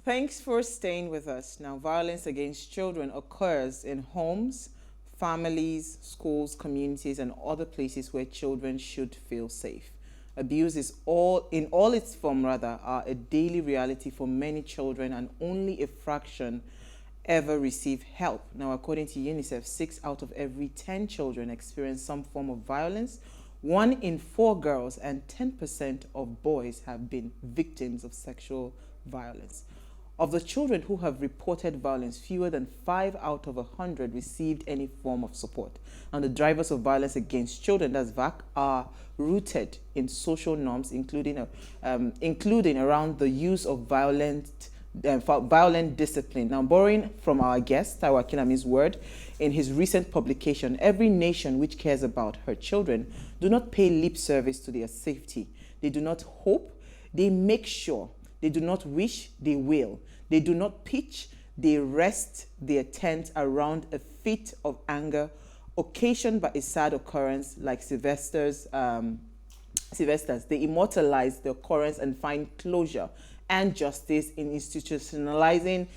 Thanks for staying with us. Now, violence against children occurs in homes, families, schools, communities, and other places where children should feel safe. Abuse is in all its form rather, are a daily reality for many children, and only a fraction ever receive help. Now, according to UNICEF, 6 out of every 10 children experience some form of violence. 1 in 4 girls and 10% of boys have been victims of sexual violence. Of the children who have reported violence, fewer than 5 out of 100 received any form of support. And the drivers of violence against children, that's VAC, are rooted in social norms, including around the use of violent discipline. Now, borrowing from our guest, Taiwo Akinlami's word, in his recent publication, every nation which cares about her children do not pay lip service to their safety. They do not hope, they make sure. They do not wish, they will. They do not pitch, they rest their tent around a fit of anger occasioned by a sad occurrence like Sylvester's. They immortalize the occurrence and find closure and justice in institutionalizing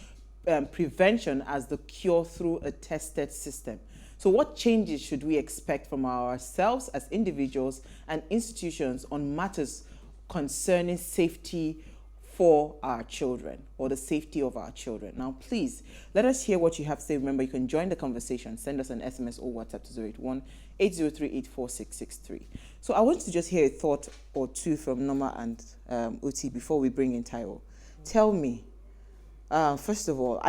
prevention as the cure through a tested system. So what changes should we expect from ourselves as individuals and institutions on matters concerning safety for our children, or the safety of our children? Now, please, let us hear what you have to say. Remember, you can join the conversation. Send us an SMS or WhatsApp to 081-803-84663. So I want to just hear a thought or two from Noma and Uti before we bring in Taiwo. Tell me, first of all,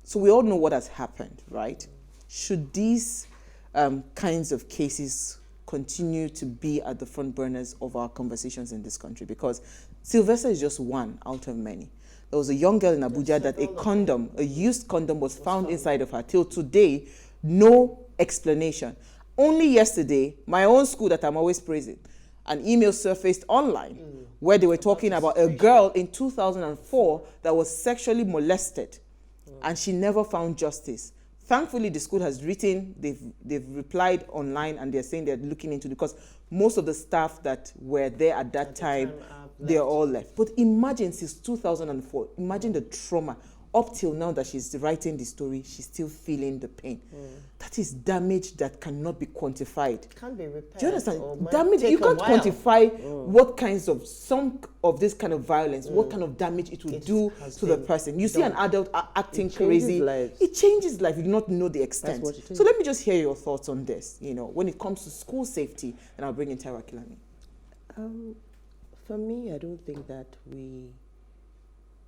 so we all know what has happened, right? Should these kinds of cases continue to be at the front burners of our conversations in this country? Because Sylvester is just one out of many. There was a young girl in Abuja that a used condom was found inside of her. Till today, no explanation. Only yesterday, my own school that I'm always praising, an email surfaced online where they were talking about a girl in 2004 that was sexually molested, and she never found justice. Thankfully, the school has written, they've replied online, and they're saying they're looking into it, because most of the staff that were there at that time, they're all left. But imagine since 2004, imagine the trauma. Up till now that she's writing the story, she's still feeling the pain. That is damage that cannot be quantified. It can't be repaired. Do you understand? Damage, you can't quantify what kinds of, some of this kind of violence, what kind of damage it will do to the person. You see an adult acting crazy, it changes life. You do not know the extent. So let me just hear your thoughts on this, when it comes to school safety, and I'll bring in Taiwo Akinlami. For me, I don't think that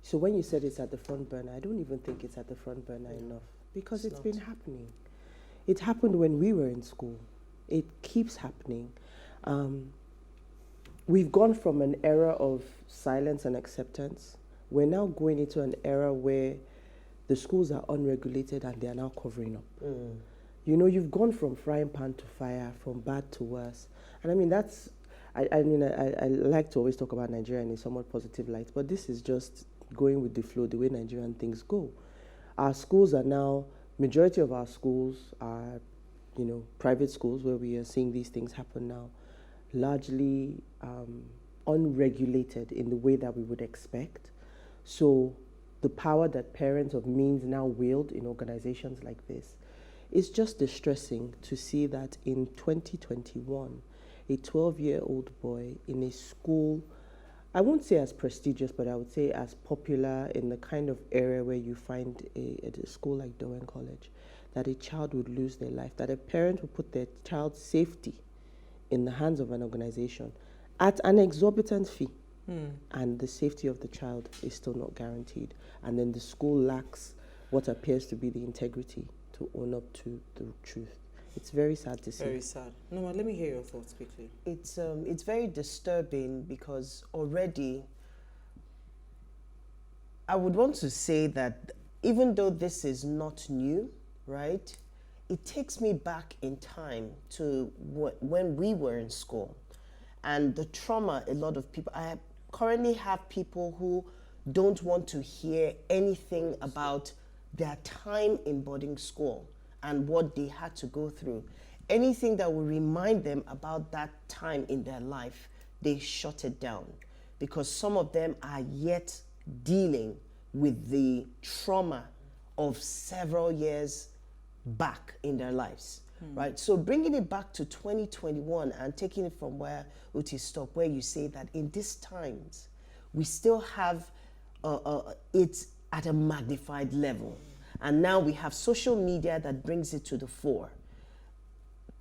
so when you said it's at the front burner, I don't even think it's at the front burner enough, because it's been happening. It happened when we were in school. It keeps happening. We've gone from an era of silence and acceptance. We're now going into an era where the schools are unregulated and they are now covering up. You've gone from frying pan to fire, from bad to worse. And I mean, I like to always talk about Nigeria in a somewhat positive light, but this is just going with the flow, the way Nigerian things go. Our schools are now, majority of our schools are, private schools where we are seeing these things happen now, largely unregulated in the way that we would expect. So the power that parents of means now wield in organizations like this is just distressing to see that in 2021, a 12-year-old boy in a school, I won't say as prestigious, but I would say as popular in the kind of area where you find at a school like Dowen College, that a child would lose their life, that a parent would put their child's safety in the hands of an organization at an exorbitant fee, and the safety of the child is still not guaranteed. And then the school lacks what appears to be the integrity to own up to the truth. It's very sad to see. Very sad. Noma, let me hear your thoughts quickly. It's very disturbing, because already I would want to say that even though this is not new, right, it takes me back in time to when we were in school, and the trauma a lot of people, I currently have people who don't want to hear anything about their time in boarding school and what they had to go through. Anything that will remind them about that time in their life, they shut it down, because some of them are yet dealing with the trauma of several years back in their lives, right? So bringing it back to 2021 and taking it from where Uti stopped, where you say that in these times, we still have it at a magnified level. And now we have social media that brings it to the fore.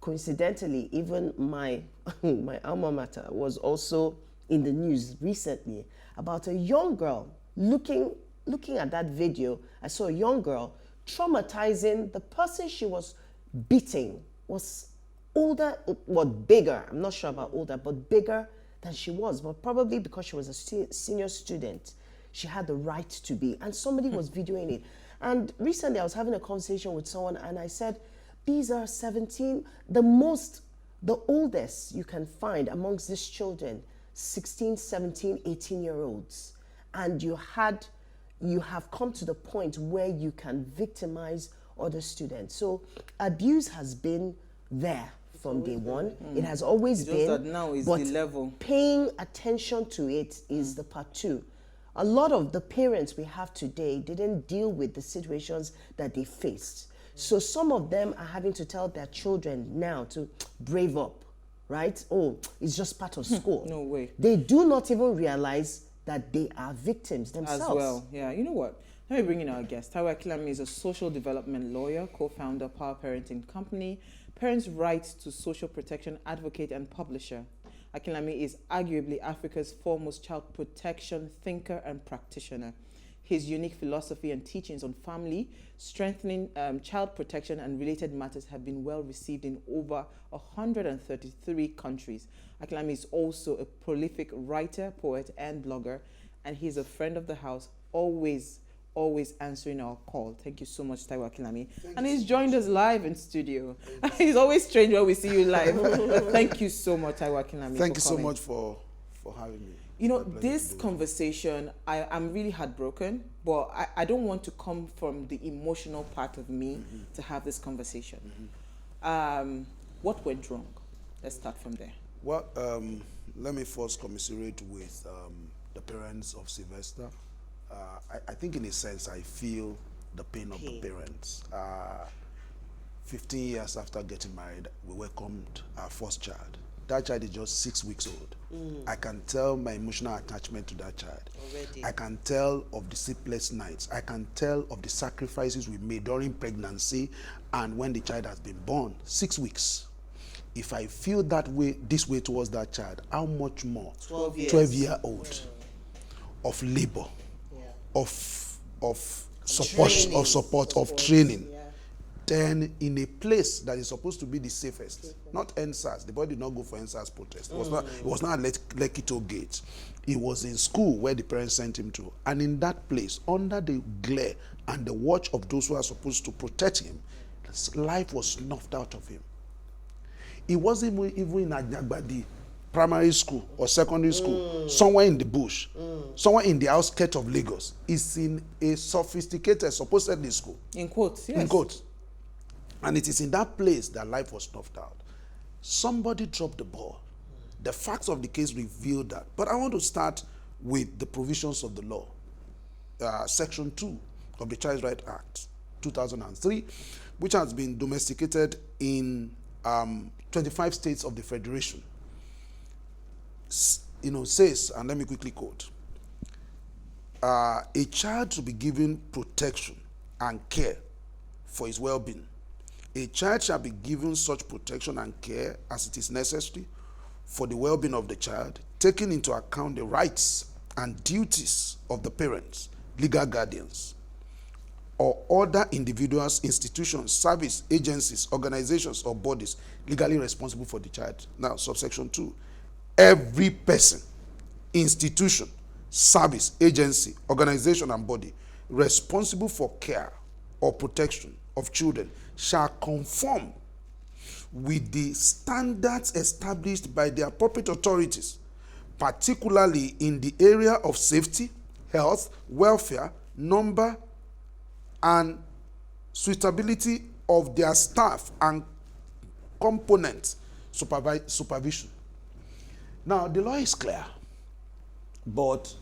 Coincidentally, even my my alma mater was also in the news recently about a young girl. Looking at that video, I saw a young girl traumatizing the person she was beating was older, well, bigger. I'm not sure about older, but bigger than she was. But probably because she was a senior student, she had the right to be. And somebody was videoing it. And recently I was having a conversation with someone and I said, these are 17, the oldest you can find amongst these children, 16, 17, 18-year-olds. And you have come to the point where you can victimize other students. So abuse has been there from day one. It has always been. Just that now is the level. Paying attention to it is the part two. A lot of the parents we have today didn't deal with the situations that they faced. So some of them are having to tell their children now to brave up, right? Oh, it's just part of school. No way. They do not even realize that they are victims themselves. As well, yeah. You know what? Let me bring in our guest. Taiwo Akinlami is a social development lawyer, co-founder, Power Parenting Company, Parents' Rights to Social Protection advocate, and publisher. Akinlami is arguably Africa's foremost child protection thinker and practitioner. His unique philosophy and teachings on family, strengthening child protection and related matters have been well received in over 133 countries. Akinlami is also a prolific writer, poet, and blogger, and he's a friend of the house, always answering our call. Thank you so much, Taiwo Akinlami. And he's joined us live in studio. It's always strange when we see you live. Thank you so much, Taiwo Akinlami. Thank you so much for having me. You know, this conversation, I'm really heartbroken, but I don't want to come from the emotional part of me to have this conversation. What went wrong? Let's start from there. Well, let me first commiserate with the parents of Sylvester. I think in a sense, I feel the pain of the parents. 15 years after getting married, we welcomed our first child. That child is just 6 weeks old. I can tell my emotional attachment to that child. Already. I can tell of the sleepless nights. I can tell of the sacrifices we made during pregnancy and when the child has been born. 6 weeks. If I feel that way, this way towards that child, how much more? 12 years. 12-year-old of labor, of support, of training. Then in a place that is supposed to be the safest, not NSAS. The boy did not go for NSAS protest. It was not at Lekki Toll Gate. It was in school where the parents sent him to. And in that place, under the glare and the watch of those who are supposed to protect him, his life was snuffed out of him. He wasn't even in Ajagbadi primary school or secondary school, somewhere in the bush, somewhere in the outskirts of Lagos. He's in a sophisticated, supposedly school. In quotes, yes. In quotes. And it is in that place that life was snuffed out. Somebody dropped the ball. The facts of the case revealed that. But I want to start with the provisions of the law. Section 2 of the Child Rights Act, 2003, which has been domesticated in 25 states of the Federation. Says, and let me quickly quote, a child to be given protection and care for his well-being. A child shall be given such protection and care as it is necessary for the well-being of the child, taking into account the rights and duties of the parents, legal guardians, or other individuals, institutions, service, agencies, organizations, or bodies legally responsible for the child. Now, subsection 2, every person, institution, service, agency, organization, and body responsible for care or protection of children shall conform with the standards established by the appropriate authorities, particularly in the area of safety, health, welfare, number, and suitability of their staff and component supervision. Now, the law is clear, but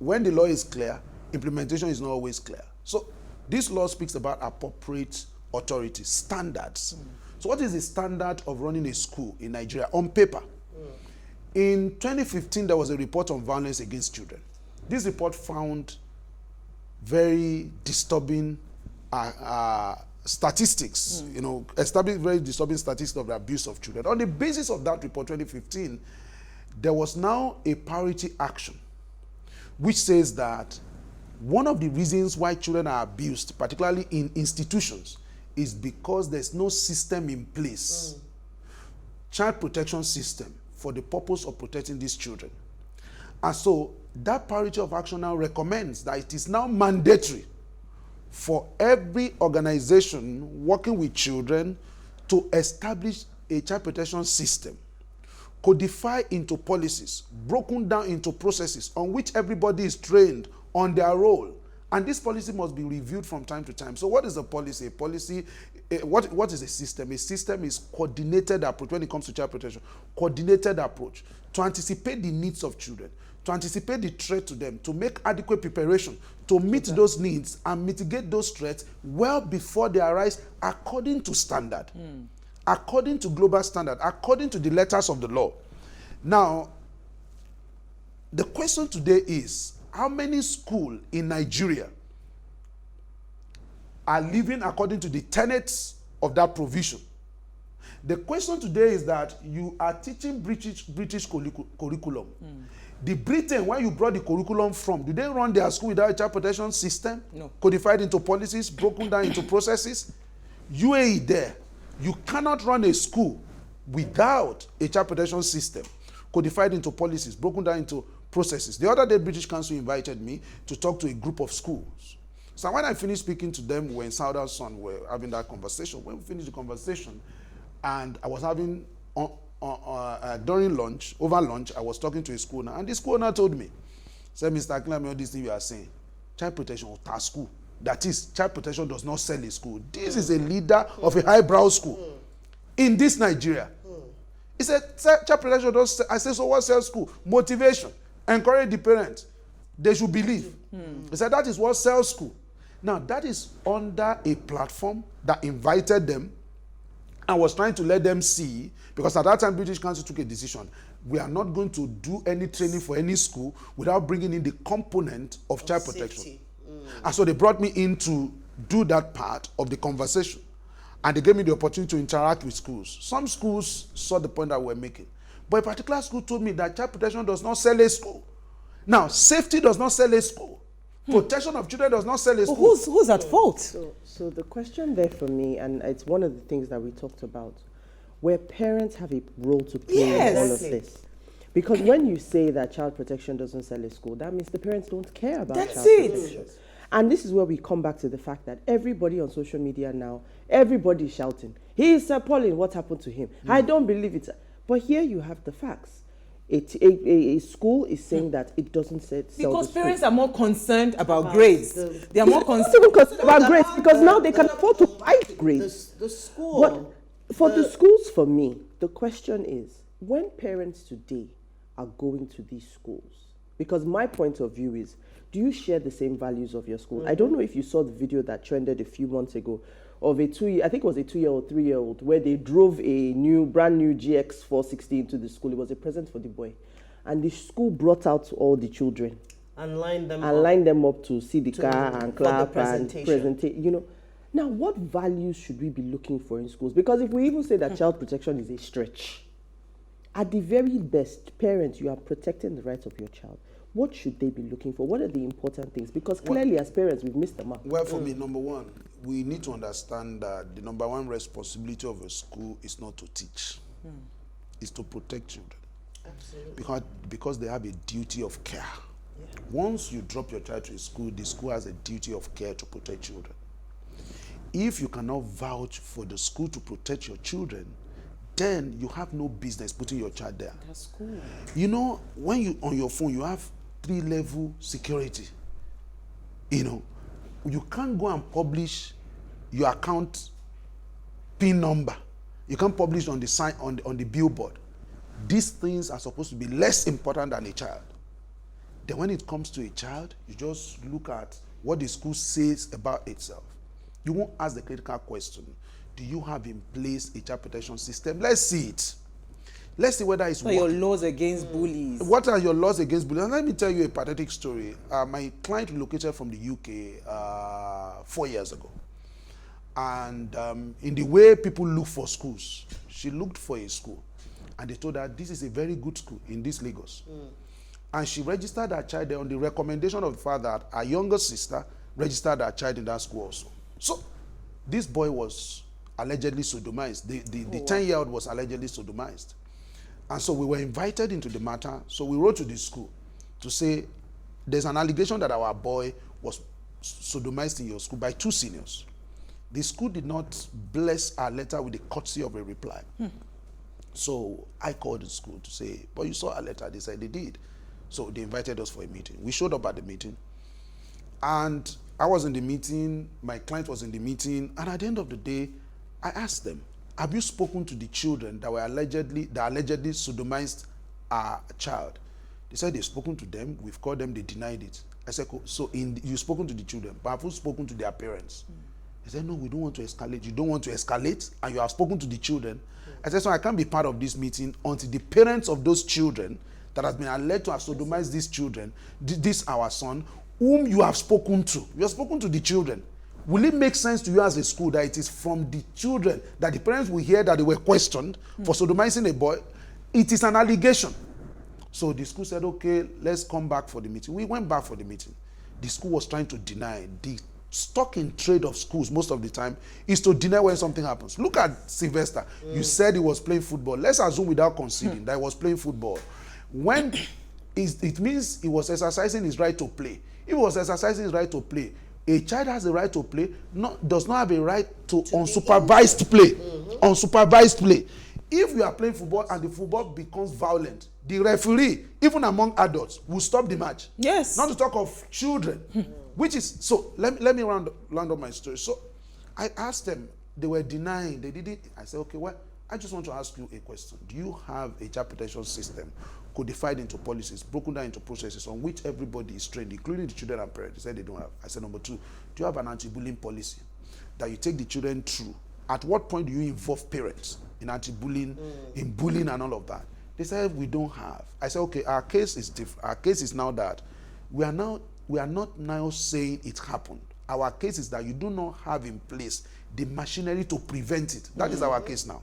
when the law is clear, implementation is not always clear. So this law speaks about appropriate authority, standards. So what is the standard of running a school in Nigeria on paper? In 2015, there was a report on violence against children. This report found very disturbing statistics, established very disturbing statistics of the abuse of children. On the basis of that report, 2015, there was now a priority action, which says that one of the reasons why children are abused, particularly in institutions, is because there's no system in place, child protection system, for the purpose of protecting these children. And so that priority of action now recommends that it is now mandatory for every organization working with children to establish a child protection system, codified into policies, broken down into processes on which everybody is trained on their role. And this policy must be reviewed from time to time. So what is a policy? A policy, what is a system? A system is coordinated approach when it comes to child protection. Coordinated approach to anticipate the needs of children, to anticipate the threat to them, to make adequate preparation, to meet those needs and mitigate those threats well before they arise according to standard, according to global standard, according to the letters of the law. Now, the question today is, how many schools in Nigeria are living according to the tenets of that provision? The question today is that you are teaching British curriculum. The Britain, where you brought the curriculum from, do they run their school without a child protection system? No. Codified into policies, broken down into processes? UAE there, you cannot run a school without a child protection system, codified into policies, broken down into processes. The other day, British Council invited me to talk to a group of schools. So when I finished speaking to them, we were in Southern Sun, we were having that conversation. When we finished the conversation, and I was having, during lunch, over lunch, I was talking to a school owner, and the school owner told me, said, Mr. Akinlami, all these things you are saying, child protection or our school. That is, child protection does not sell a school. This is a leader of a highbrow school in this Nigeria. He said, child protection does sell. I said, so what sells school? Motivation. Encourage the parents. They should believe. He said, that is what sells school. Now, that is under a platform that invited them and was trying to let them see, because at that time, British Council took a decision. We are not going to do any training for any school without bringing in the component of child protection. And so they brought me in to do that part of the conversation. And they gave me the opportunity to interact with schools. Some schools saw the point that we were making. But a particular school told me that child protection does not sell a school. Now, safety does not sell a school. Protection of children does not sell a school. Who's at fault? So the question there for me, and it's one of the things that we talked about, where parents have a role to play in all of this. Because when you say that child protection doesn't sell a school, that means the parents don't care about child protection. And this is where we come back to the fact that everybody on social media now, everybody is shouting, he is appalling, what happened to him? I don't believe it. But here you have the facts. A school is saying that it doesn't sell because parents are more concerned about grades. They are more concerned about grades because now they can afford to buy grades. The school. But for the schools, for me, the question is, when parents today are going to these schools, because my point of view is, do you share the same values of your school? I don't know if you saw the video that trended a few months ago of I think it was a 2-year-old, 3-year-old, where they drove a brand new GX 460 into the school. It was a present for the boy. And the school brought out all the children. And lined them up to see the car and clap and present. Now, what values should we be looking for in schools? Because if we even say that child protection is a stretch, at the very best, parents, you are protecting the rights of your child. What should they be looking for? What are the important things? Because clearly, as parents, we've missed the mark. Well, for me, number one, we need to understand that the number one responsibility of a school is not to teach. It's to protect children. Absolutely. Because they have a duty of care. Yeah. Once you drop your child to a school, the school has a duty of care to protect children. If you cannot vouch for the school to protect your children, then you have no business putting your child there. That's cool. When you on your phone, you have 3-level security. You can't go and publish your account PIN number. You can't publish on the sign on the billboard. These things are supposed to be less important than a child. Then when it comes to a child, you just look at what the school says about itself. You won't ask the critical question, do you have in place a child protection system? Let's see it. Let's see whether it's What are your laws against bullies? What are your laws against bullying? And let me tell you a pathetic story. My client relocated from the UK 4 years ago. And in the way people look for schools, she looked for a school. And they told her, this is a very good school in this Lagos. And she registered her child there on the recommendation of the fact that her younger sister registered her child in that school also. So this boy was allegedly sodomized. The 10-year-old was allegedly sodomized. And so we were invited into the matter. So we wrote to the school to say, there's an allegation that our boy was sodomized in your school by 2 seniors. The school did not bless our letter with the courtesy of a reply. So I called the school to say, but you saw our letter. They said they did. So they invited us for a meeting. We showed up at the meeting. And I was in the meeting, my client was in the meeting, and at the end of the day, I asked them, have you spoken to the children that allegedly sodomized our child? They said they've spoken to them, we've called them, they denied it. I said, so you've spoken to the children, but have you spoken to their parents? They said, no, we don't want to escalate. You don't want to escalate, and you have spoken to the children. I said, so I can't be part of this meeting until the parents of those children that has been alleged to have sodomized these children, this our son, whom you have spoken to. You have spoken to the children. Will it make sense to you as a school that it is from the children that the parents will hear that they were questioned for sodomizing a boy? It is an allegation. So the school said, okay, let's come back for the meeting. We went back for the meeting. The school was trying to deny. The stock in trade of schools most of the time is to deny when something happens. Look at Sylvester. You said he was playing football. Let's assume without conceding that he was playing football. When it means he was exercising his right to play. If he was exercising his right to play, a child has the right to play, does not have a right to unsupervised play. Unsupervised play. If you are playing football and the football becomes violent, the referee, even among adults, will stop the match. Yes. Not to talk of children. Which is, so let me round up my story. So I asked them, they were denying, they didn't. I said, okay, well, I just want to ask you a question. Do you have a child protection system codified into policies, broken down into processes on which everybody is trained, including the children and parents? They said they don't have. I said, number 2, do you have an anti-bullying policy that you take the children through? At what point do you involve parents in anti-bullying, in bullying and all of that? They said, we don't have. I said, okay, our case is different. Our case is now that we are not now saying it happened. Our case is that you do not have in place the machinery to prevent it. That is our case now.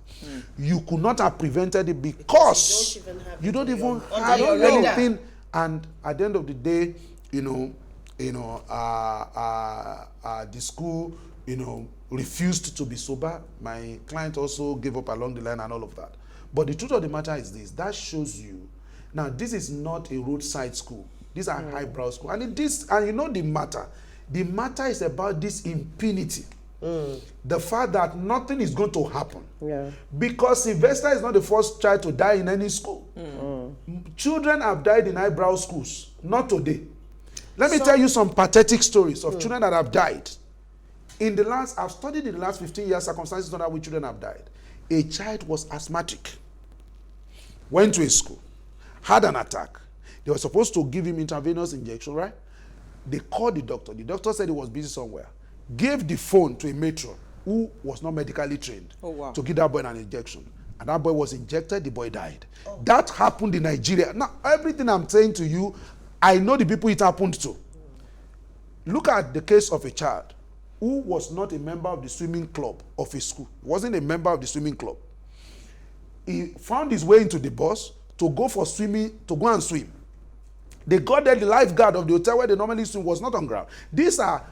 You could not have prevented it because you don't even have anything. And at the end of the day, the school, refused to be sober. My client also gave up along the line and all of that. But the truth of the matter is this. That shows you. Now, this is not a roadside school. These are highbrow schools. And the matter. The matter is about this impunity. The fact that nothing is going to happen. Yeah. Because Sylvester is not the first child to die in any school. Children have died in highbrow schools. Not today. Let me tell you some pathetic stories of children that have died. I've studied in the last 15 years circumstances under which children have died. A child was asthmatic. Went to a school. Had an attack. They were supposed to give him intravenous injection, right? They called the doctor. The doctor said he was busy somewhere. Gave the phone to a matron who was not medically trained to give that boy an injection. And that boy was injected, the boy died. That happened in Nigeria. Now, everything I'm saying to you, I know the people it happened to. Look at the case of a child who was not a member of the swimming club of a school. Wasn't a member of the swimming club. He found his way into the bus to go and swim. They got there, the lifeguard of the hotel where they normally swim was not on ground. These are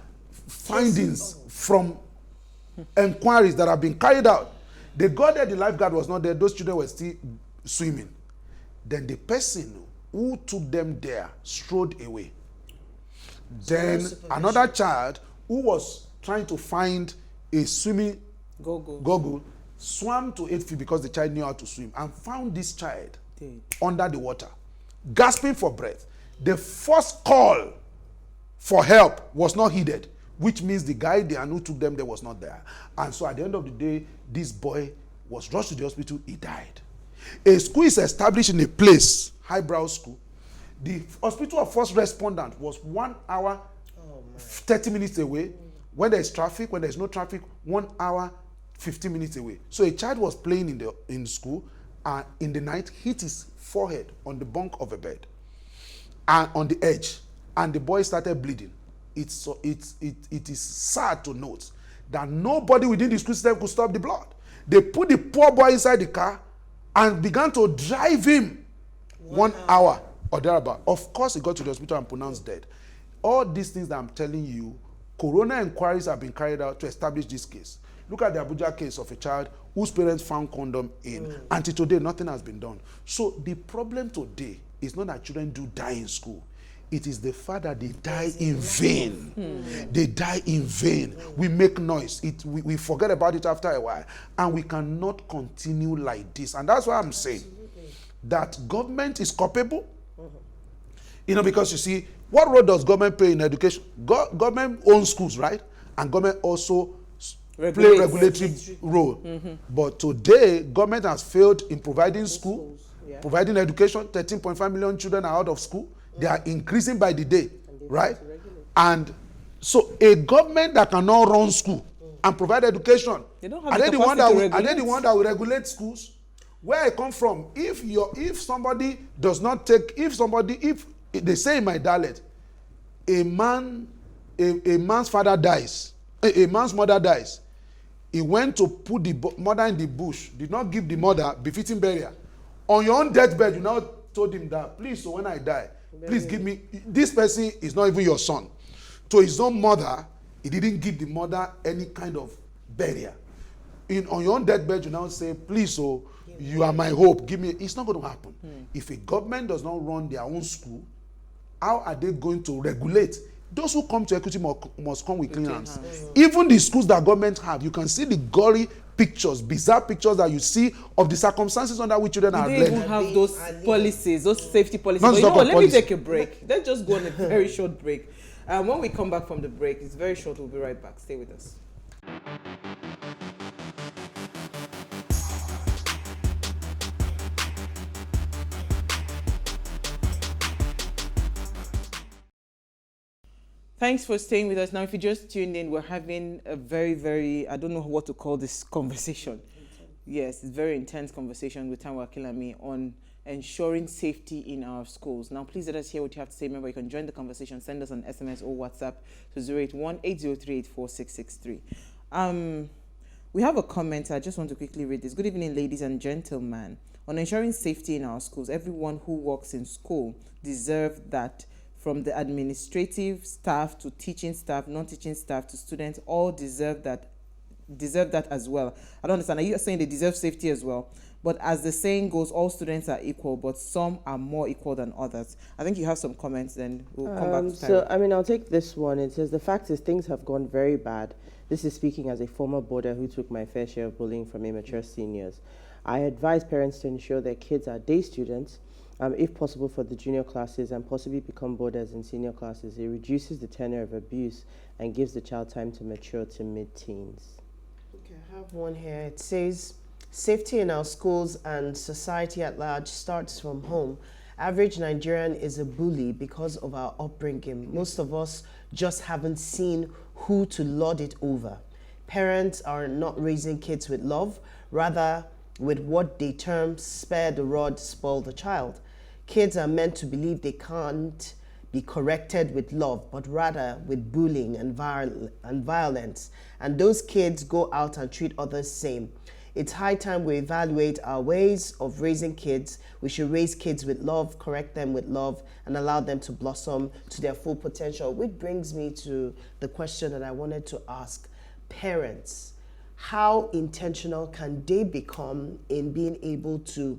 findings from inquiries that have been carried out. They got there, the lifeguard was not there, those children were still swimming. Then the person who took them there strode away. Then another child who was trying to find a swimming goggle swam to 8 feet because the child knew how to swim and found this child under the water, gasping for breath. The first call for help was not heeded, which means the guy there who took them there was not there. And so at the end of the day, this boy was rushed to the hospital, he died. A school is established in a place, highbrow school. The hospital of first respondent was 1 hour, 30 minutes away. When there's traffic, when there's no traffic, 1 hour, 15 minutes away. So a child was playing in school, and in the night hit his forehead on the bunk of a bed, and on the edge, and the boy started bleeding. It is sad to note that nobody within the school system could stop the blood. They put the poor boy inside the car and began to drive him 1 hour or thereabout. Of course, he got to the hospital and pronounced dead. All these things that I'm telling you, coroner inquiries have been carried out to establish this case. Look at the Abuja case of a child whose parents found condom in. Until today, nothing has been done. So the problem today is not that children do die in school. It is the fact that they die in vain. They die in vain. We make noise. We forget about it after a while. And we cannot continue like this. And that's why I'm saying that government is culpable. You know, because you see, what role does government play in education? Government owns schools, right? And government also play regulatory role. But today, government has failed in providing school, providing education. 13.5 million children are out of school. They are increasing by the day, right? And so a government that cannot run school and provide education, are they the one that will regulate schools? Where I come from, if somebody does not take, if they say in my dialect, a man's father dies, a man's mother dies, he went to put the mother in the bush, did not give the mother befitting burial. On your own deathbed, you now told him that, please, so when I die, please give me, this person is not even your son. To his own mother, he didn't give the mother any kind of burial. On your own deathbed, you now say, please, so you are my hope, give me. It's not going to happen. If a government does not run their own school, how are they going to regulate? Those who come to equity must come with clean hands. Even the schools that government have, you can see the gory pictures, bizarre pictures that you see of the circumstances under which children are They bled. even have those policies, those safety policies. Not But you know what, let me policy. take a break. Let's just go on a very short break. When we come back from the break, it's very short, we'll be right back. Stay with us. Thanks for staying with us. Now, if you just tuned in, we're having a very, I don't know what to call this conversation. Yes, it's a very intense conversation with Taiwo Akinlami on ensuring safety in our schools. Now, please let us hear what you have to say. Remember, you can join the conversation. Send us an SMS or WhatsApp to 081-803-8463. We have a comment. I just want to quickly read this. Good evening, ladies and gentlemen. On ensuring safety in our schools, everyone who works in school deserves that. From the administrative staff to teaching staff, non-teaching staff to students, all deserve that as well. I don't understand. Are you saying they deserve safety as well? But as the saying goes, all students are equal, but some are more equal than others. I think you have some comments, then we'll come back to time. So, I'll take this one. It says, the fact is things have gone very bad. This is speaking as a former boarder who took my fair share of bullying from immature seniors. I advise parents to ensure their kids are day students, if possible for the junior classes, and possibly become boarders in senior classes. It reduces the tenor of abuse and gives the child time to mature to mid-teens. Okay, I have one here. It says, safety in our schools and society at large starts from home. Average Nigerian is a bully because of our upbringing. Most of us just haven't seen who to lord it over. Parents are not raising kids with love, rather with what they term spare the rod, spoil the child. Kids are meant to believe they can't be corrected with love, but rather with bullying and violence. And those kids go out and treat others same. It's high time we evaluate our ways of raising kids. We should raise kids with love, correct them with love, and allow them to blossom to their full potential. Which brings me to the question that I wanted to ask. Parents, how intentional can they become in being able to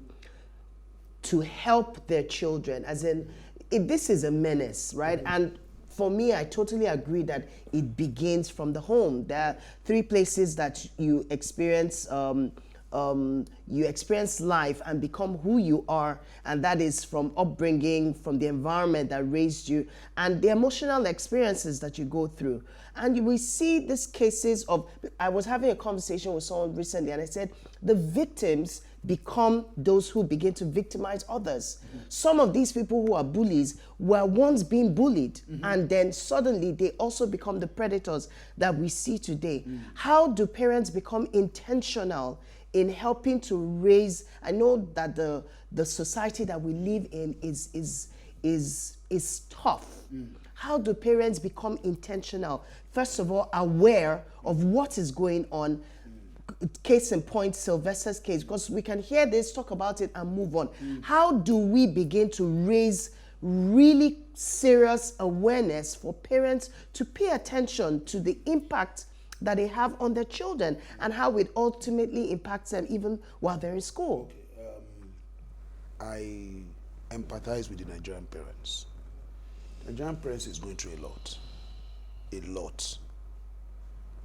help their children? As in, this is a menace, right? And for me, I totally agree that it begins from the home. There are three places that you experience you experience life and become who you are, and that is from upbringing, from the environment that raised you, and the emotional experiences that you go through. And we see these cases of, I was having a conversation with someone recently, and I said, the victims become those who begin to victimize others. Some of these people who are bullies were once being bullied, and then suddenly they also become the predators that we see today. How do parents become intentional in helping to raise? I know that the society that we live in is tough. How do parents become intentional? First of all, aware of what is going on. Case in point, Sylvester's case, because we can hear this, talk about it, and move on. How do we begin to raise really serious awareness for parents to pay attention to the impact that they have on their children and how it ultimately impacts them even while they're in school? I empathize with the Nigerian parents. Nigerian parents is going through a lot. A lot.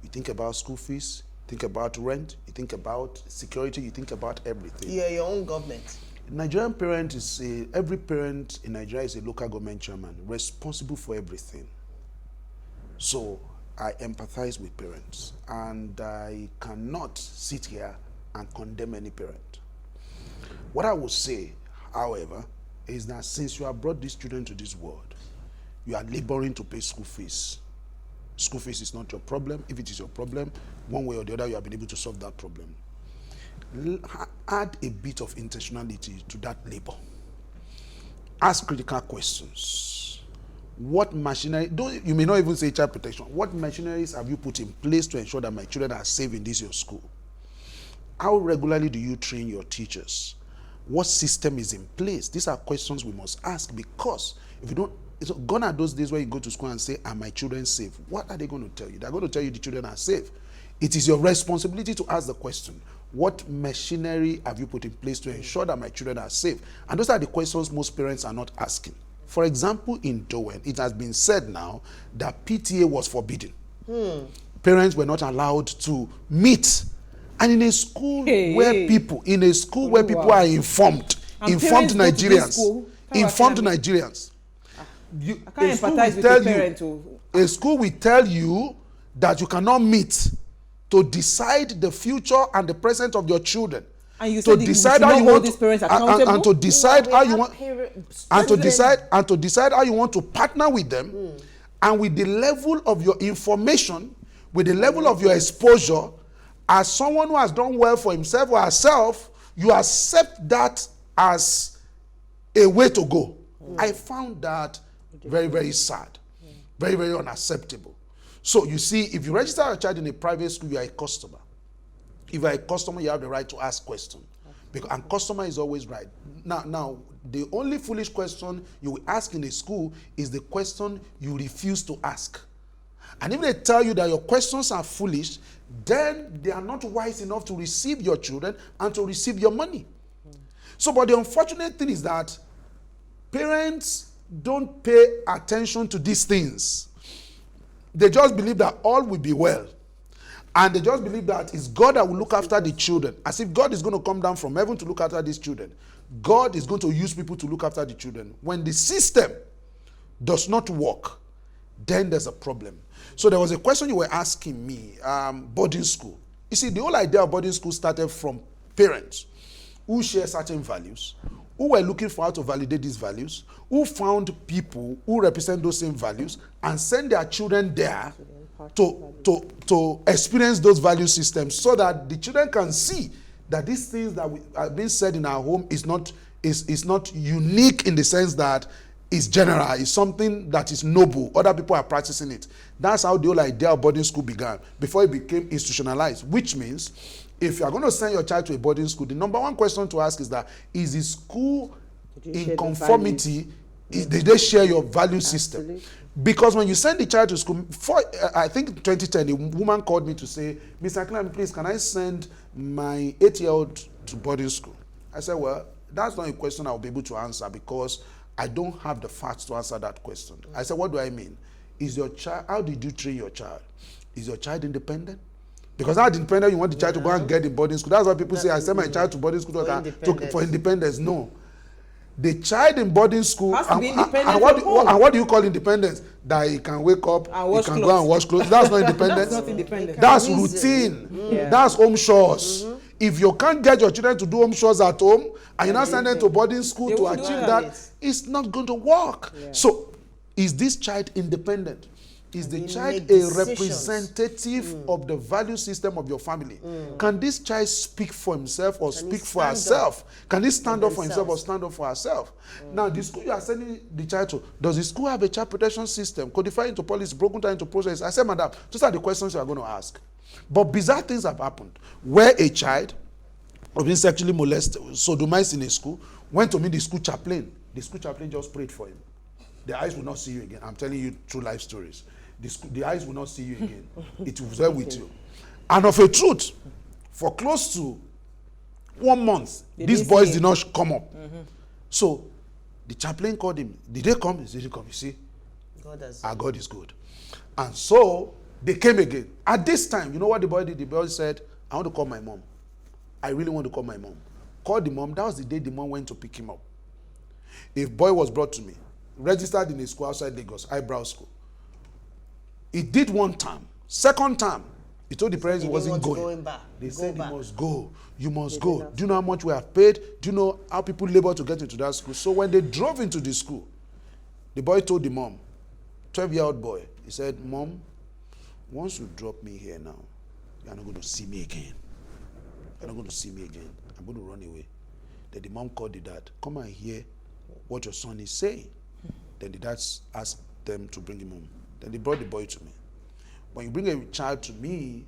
You think about school fees, think about rent, you think about security, you think about everything. You're your own government. Nigerian parent is every parent in Nigeria is a local government chairman responsible for everything. So I empathize with parents, and I cannot sit here and condemn any parent. What I would say, however, is that since you have brought these children to this world, you are laboring to pay school fees. School fees is not your problem. If it is your problem, one way or the other, you have been able to solve that problem. Add a bit of intentionality to that labor. Ask critical questions. What machinery, you may not even say child protection, what machineries have you put in place to ensure that my children are safe in this your school? How regularly do you train your teachers? What system is in place? These are questions we must ask, because if you don't, it's gone are those days where you go to school and say, are my children safe? What are they going to tell you? They're going to tell you the children are safe. It is your responsibility to ask the question, what machinery have you put in place to ensure that my children are safe? And those are the questions most parents are not asking. For example, in Dowen, it has been said now that PTA was forbidden. Parents were not allowed to meet. And in a school where people are informed Nigerians, I can't empathize with the parent. A school will tell you that you cannot meet to decide the future and the present of your children. And you said decide how you want these parents accountable, and to decide how you want to decide how you want to partner with them, and with the level of your information, with the level of your exposure, as someone who has done well for himself or herself, you accept that as a way to go. I found that very, very sad, very, very unacceptable. So you see, if you register a child in a private school, you are a customer. If you are a customer, you have the right to ask questions. And customer is always right. Now, the only foolish question you will ask in a school is the question you refuse to ask. And if they tell you that your questions are foolish, then they are not wise enough to receive your children and to receive your money. So, but the unfortunate thing is that parents don't pay attention to these things. They just believe that all will be well. And they just believe that it's God that will look after the children. As if God is going to come down from heaven to look after these children. God is going to use people to look after the children. When the system does not work, then there's a problem. So there was a question you were asking me, boarding school. You see, the whole idea of boarding school started from parents who share certain values, who were looking for how to validate these values, who found people who represent those same values and send their children there to experience those value systems, so that the children can see that these things that are being said in our home is not unique in the sense that it's general, it's something that is noble. Other people are practicing it. That's how the whole idea of boarding school began, before it became institutionalized, which means if you are going to send your child to a boarding school, the number one question to ask is that, is the school in conformity? Did they share your value system? Because when you send the child to school, I think 2010, a woman called me to say, Mr. Akinlami, please, can I send my 8-year-old to boarding school? I said, well, that's not a question I'll be able to answer, because I don't have the facts to answer that question. I said, what do I mean? Is your child, how did you train your child? Is your child independent? Because how independent you want the child to go and get in boarding school. That's why people say, I send my child to boarding school for independence. No. The child in boarding school has to be independent and what do you call independence? That he can wake up, he can go and wash clothes. That's not independence. That's not independent. That's routine. Yeah. That's home chores. If you can't get your children to do home chores at home and you're not sending them to boarding school to achieve that, it's not going to work. Yeah. So, is this child independent? Is the child a representative of the value system of your family? Can this child speak for himself or speak for herself? Can he stand up for himself or stand up for herself? Now, the school you are sending the child to, does the school have a child protection system, codified into policy, broken down into process? I said, madam, those are the questions you are going to ask. But bizarre things have happened where a child was being sexually molested, sodomized in a school, went to meet the school chaplain. The school chaplain just prayed for him. The eyes will not see you again. I'm telling you true life stories. The eyes will not see you again. It will dwell with you. And of a truth, for close to 1 month, these boys did not come up. So the chaplain called him. Did they come? He said, "They come." You see, our God is good. And so they came again. At this time, you know what the boy did? The boy said, "I want to call my mom. I really want to call my mom." Called the mom. That was the day the mom went to pick him up. A boy was brought to me, registered in a school outside Lagos, eyebrow school. He did 1 term. Second term, he told the parents he wasn't going. They said, "You must go. You must go. Do you know how much we have paid? Do you know how people labor to get into that school?" So when they drove into the school, the boy told the mom, 12-year-old boy, he said, "Mom, once you drop me here now, you're not going to see me again. You're not going to see me again. I'm going to run away." Then the mom called the dad, "Come and hear what your son is saying." Then the dad asked them to bring him home. Then they brought the boy to me. When you bring a child to me,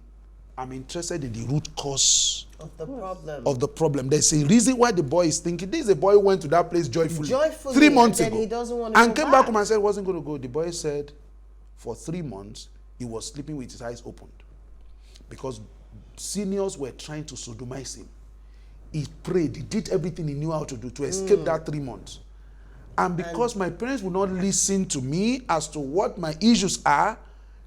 I'm interested in the root cause of the problem. There's a reason why the boy is thinking. This is a boy who went to that place joyfully 3 months ago. He doesn't want to and came back home and said he wasn't going to go. The boy said for 3 months, he was sleeping with his eyes opened because seniors were trying to sodomize him. He prayed. He did everything he knew how to do to escape that 3 months. And because my parents would not listen to me as to what my issues are,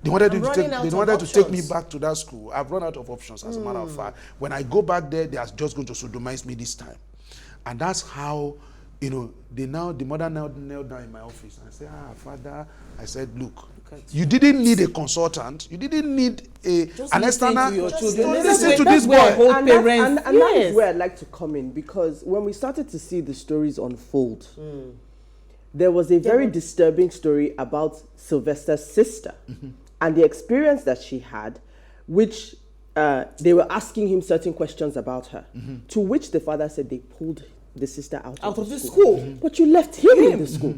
they wanted to take me back to that school. I've run out of options, as a matter of fact. When I go back there, they are just going to sodomize me this time. And that's how, the mother knelt down in my office and said, "Father," I said, "Look, you didn't need a consultant. You didn't need an external. Listen to this boy." And that is where I'd like to come in, because when we started to see the stories unfold, there was a very disturbing story about Sylvester's sister and the experience that she had, which they were asking him certain questions about her, to which the father said they pulled the sister out of the school. But you left him in the school.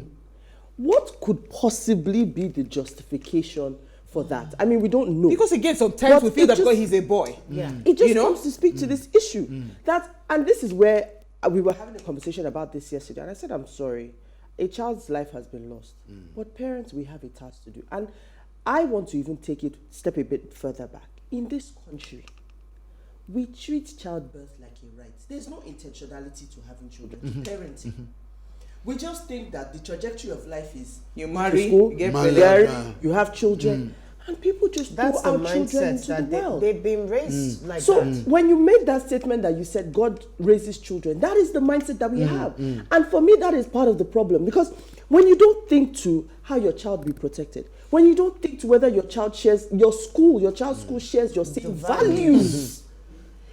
What could possibly be the justification for that? I mean, we don't know. Because again, sometimes we feel that because he's a boy. It just comes to speak to this issue. And this is where we were having a conversation about this yesterday, and I said, I'm sorry. A child's life has been lost. But parents, we have a task to do. And I want to even step a bit further back. In this country, we treat childbirth like a right. There's no intentionality to having children, to parenting. We just think that the trajectory of life is you marry, school, you get married, you have children. And people just throw out children into the world. They've been raised like that. So when you made that statement that you said God raises children, that is the mindset that we have. And for me, that is part of the problem. Because when you don't think to how your child be protected, when you don't think to whether your child shares, your child's school shares your same values,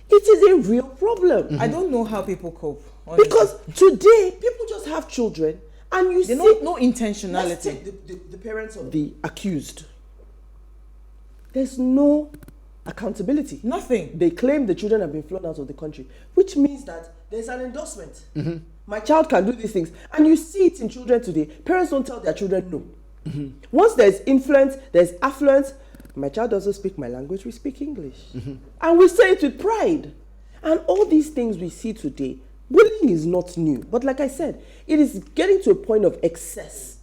it is a real problem. I don't know how people cope. Honestly. Because today, people just have children and you see... No intentionality. Let's take the parents of the accused. There's no accountability. Nothing. They claim the children have been flown out of the country, which means that there's an endorsement. My child can do these things. And you see it in children today. Parents don't tell their children no. Once there's influence, there's affluence. My child doesn't speak my language, we speak English. And we say it with pride. And all these things we see today, bullying is not new. But like I said, it is getting to a point of excess.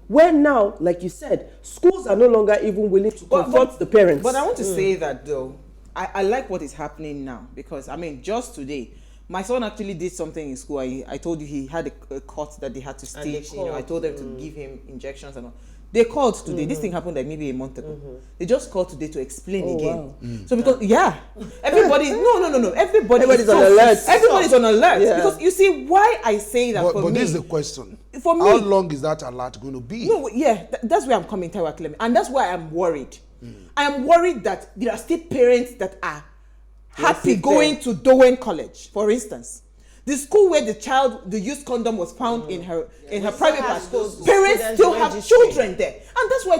Where now, like you said, schools are no longer even willing to confront the parents. But I want to say that though, I like what is happening now. Because, I mean, just today, my son actually did something in school. I told you he had a cut that they had to stitch. I told them to give him injections and all. They called today. This thing happened like maybe a month ago. They just called today to explain again. Wow. So because everybody Everybody's on alert. Everybody's on alert. Yeah. Because you see why I say that But me. this is the question. For me, how long is that alert going to be? No, that's where I'm coming, Taiwo Akinlami, and that's why I'm worried. I am worried that there are still parents that are happy going to Dowen College, for instance. The school where the used condom was found in her private part. Parents still have children there, and that's why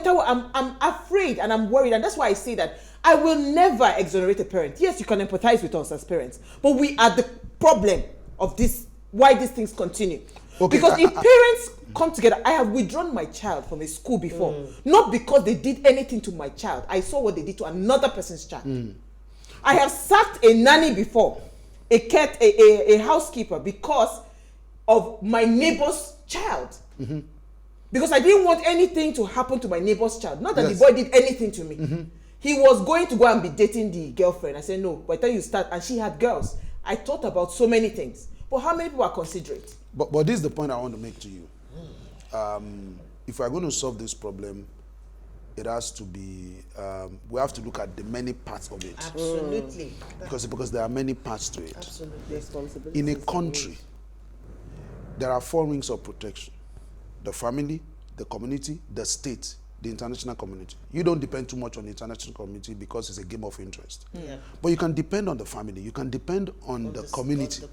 I'm afraid and I'm worried, and that's why I say that I will never exonerate a parent. Yes, you can empathize with us as parents, but we are the problem of this. Why these things continue? Okay, because if parents come together, I have withdrawn my child from a school before, not because they did anything to my child. I saw what they did to another person's child. I have sacked a nanny before, a housekeeper, because of my neighbor's child. Because I didn't want anything to happen to my neighbor's child. Not that the boy did anything to me. He was going to go and be dating the girlfriend. I said, no, by the time you start, and she had girls. I thought about so many things. But how many people are considerate? But this is the point I want to make to you. If we're going to solve this problem, it has to be, we have to look at the many parts of it. Absolutely. Because there are many parts to it. Absolutely. In a country, there are 4 rings of protection. The family, the community, the state, the international community. You don't depend too much on the international community because it's a game of interest. But you can depend on the family, you can depend on the community,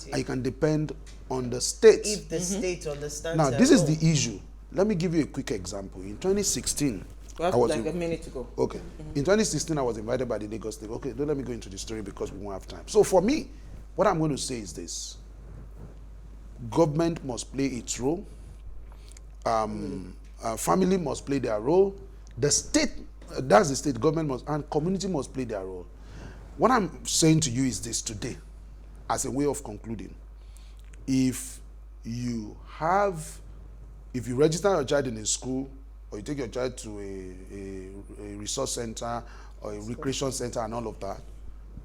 and you can depend on the state. If the state understands. Now, this is the issue. Let me give you a quick example. In 2016, We have like a minute to go. Okay. In 2016, I was invited by the Lagos State. Okay, don't let me go into the story because we won't have time. So for me, what I'm going to say is this. Government must play its role. Family must play their role. The state, that's the state, government must, and community must play their role. What I'm saying to you is this today, as a way of concluding. If you register your child in a school, or you take your child to a resource center or a recreation center and all of that,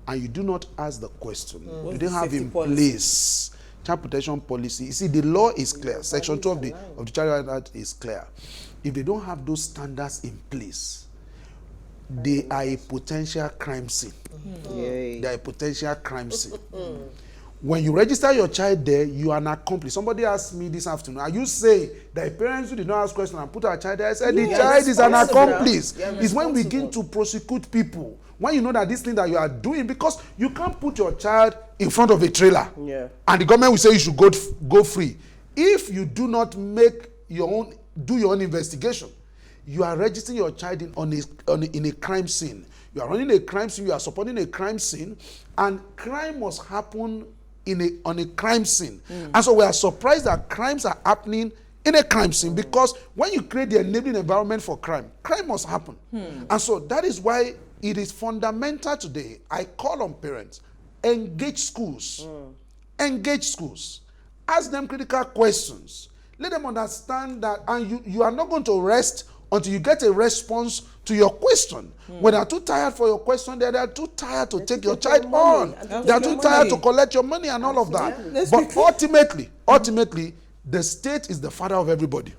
and you do not ask the question, you don't have in place child protection policy. You see, the law is clear. Section 2 of the Child Right Act is clear. If they don't have those standards in place, they are a potential crime scene. They are a potential crime scene. When you register your child there, you are an accomplice. Somebody asked me this afternoon, are you saying that parents who did not ask questions and put our child there? I said, the child is an accomplice. It's when we begin to prosecute people, when you know that this thing that you are doing, because you can't put your child in front of a trailer and the government will say you should go free. If you do not do your own investigation, you are registering your child in a crime scene. You are running a crime scene, you are supporting a crime scene, and crime must happen on a crime scene. And so we are surprised that crimes are happening in a crime scene, because when you create the enabling environment for crime must happen. And so that is why it is fundamental today. I call on parents, engage schools. Engage schools. Ask them critical questions. Let them understand that, and you are not going to rest until you get a response to your question. When they are too tired for your question, they are too tired to take your child on. They are too tired to collect your money and all of that. But ultimately, the state is the father of everybody.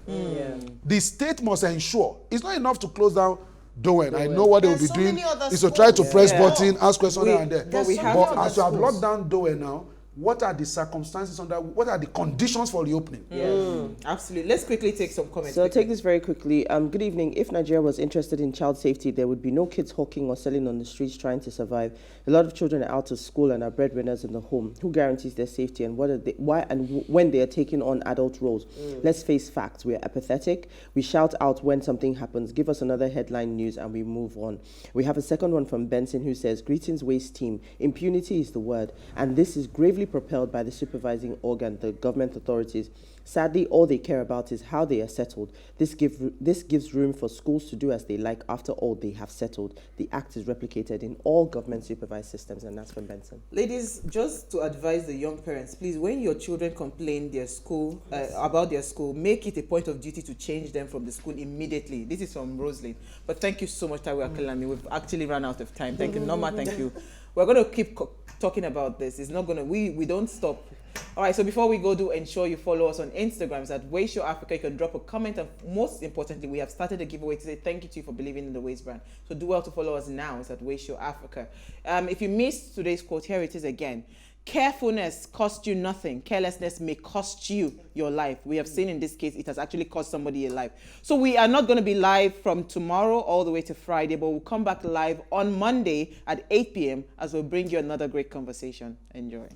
The state must ensure. It's not enough to close down Dowen. I know what they will be doing is to try to press button, ask questions here and there. But as you have locked down Dowen now, what are the circumstances what are the conditions for reopening? Absolutely. Let's quickly take some comments. So I'll take this very quickly. Good evening. If Nigeria was interested in child safety, there would be no kids hawking or selling on the streets trying to survive. A lot of children are out of school and are breadwinners in the home. Who guarantees their safety, and why and when they are taking on adult roles? Let's face facts. We are apathetic. We shout out when something happens. Give us another headline news and we move on. We have a second one from Benson who says, greetings, waste team. Impunity is the word, and this is gravely propelled by the supervising organ, the government authorities. Sadly, all they care about is how they are settled. This gives room for schools to do as they like. After all, they have settled. The act is replicated in all government-supervised systems, and that's from Benson. Ladies, just to advise the young parents, please, when your children complain about their school, make it a point of duty to change them from the school immediately. This is from Roslyn. But thank you so much, Taiwo Akinlami. We've actually run out of time. Thank you, Norma. Thank you. We're going to keep talking about this. It's not going to. We don't stop All right, so before we go, do ensure you follow us on Instagram. It's at Wayshow Africa. You can drop a comment, and most importantly, we have started a giveaway to say thank you to you for believing in the Ways brand. So do well to follow us now. It's at Wayshow Africa. If you missed today's quote, here it is again. Carefulness costs you nothing. Carelessness may cost you your life. We have seen in this case, it has actually cost somebody a life. So we are not going to be live from tomorrow all the way to Friday, but we'll come back live on Monday at 8 p.m. as we'll bring you another great conversation. Enjoy.